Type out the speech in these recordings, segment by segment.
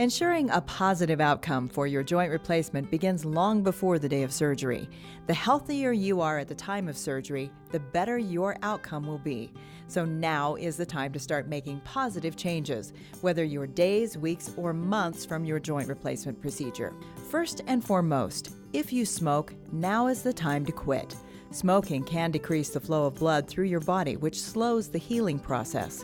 Ensuring a positive outcome for your joint replacement begins long before the day of surgery. The healthier you are at the time of surgery, the better your outcome will be. So now is the time to start making positive changes, whether you're days, weeks, or months from your joint replacement procedure. First and foremost, if you smoke, now is the time to quit. Smoking can decrease the flow of blood through your body, which slows the healing process.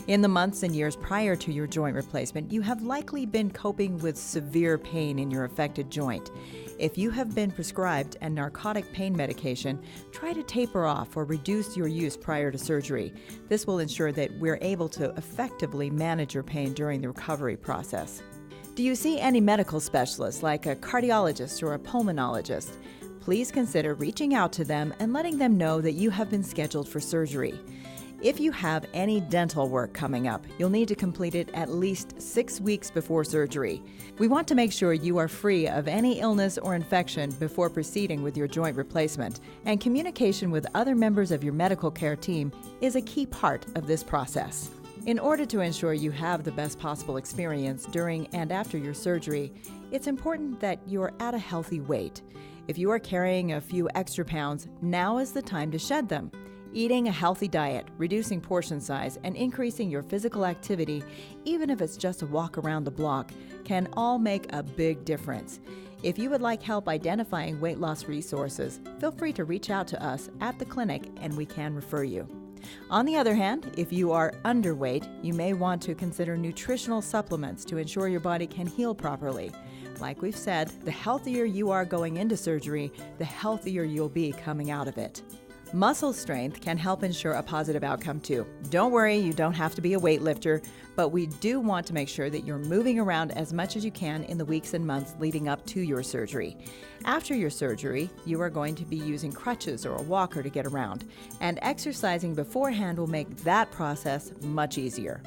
In the months and years prior to your joint replacement, you have likely been coping with severe pain in your affected joint. If you have been prescribed a narcotic pain medication, try to taper off or reduce your use prior to surgery. This will ensure that we're able to effectively manage your pain during the recovery process. Do you see any medical specialists like a cardiologist or a pulmonologist? Please consider reaching out to them and letting them know that you have been scheduled for surgery. If you have any dental work coming up, you'll need to complete it at least 6 weeks before surgery. We want to make sure you are free of any illness or infection before proceeding with your joint replacement, and communication with other members of your medical care team is a key part of this process. In order to ensure you have the best possible experience during and after your surgery, it's important that you're at a healthy weight. If you are carrying a few extra pounds, now is the time to shed them. Eating a healthy diet, reducing portion size, and increasing your physical activity, even if it's just a walk around the block, can all make a big difference. If you would like help identifying weight loss resources, feel free to reach out to us at the clinic and we can refer you. On the other hand, if you are underweight, you may want to consider nutritional supplements to ensure your body can heal properly. Like we've said, the healthier you are going into surgery, the healthier you'll be coming out of it. Muscle strength can help ensure a positive outcome too. Don't worry, you don't have to be a weightlifter, but we do want to make sure that you're moving around as much as you can in the weeks and months leading up to your surgery. After your surgery, you are going to be using crutches or a walker to get around, and exercising beforehand will make that process much easier.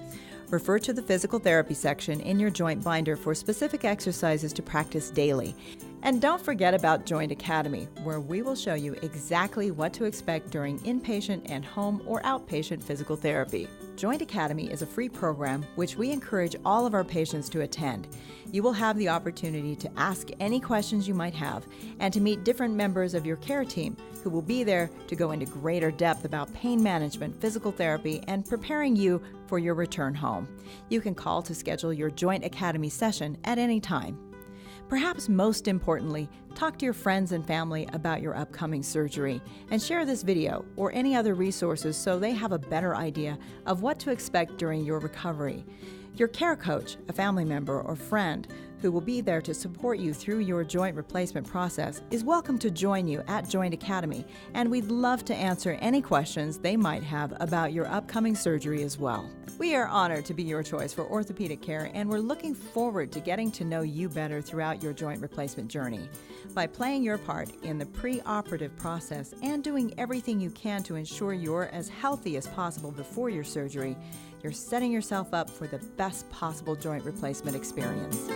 Refer to the physical therapy section in your joint binder for specific exercises to practice daily. And don't forget about Joint Academy, where we will show you exactly what to expect during inpatient and home or outpatient physical therapy. Joint Academy is a free program which we encourage all of our patients to attend. You will have the opportunity to ask any questions you might have and to meet different members of your care team who will be there to go into greater depth about pain management, physical therapy, and preparing you for your return home. You can call to schedule your Joint Academy session at any time. Perhaps most importantly, talk to your friends and family about your upcoming surgery and share this video or any other resources so they have a better idea of what to expect during your recovery. Your care coach, a family member or friend who will be there to support you through your joint replacement process is welcome to join you at Joint Academy, and we'd love to answer any questions they might have about your upcoming surgery as well. We are honored to be your choice for orthopedic care, and we're looking forward to getting to know you better throughout your joint replacement journey. By playing your part in the pre-operative process and doing everything you can to ensure you're as healthy as possible before your surgery, you're setting yourself up for the best possible joint replacement experience.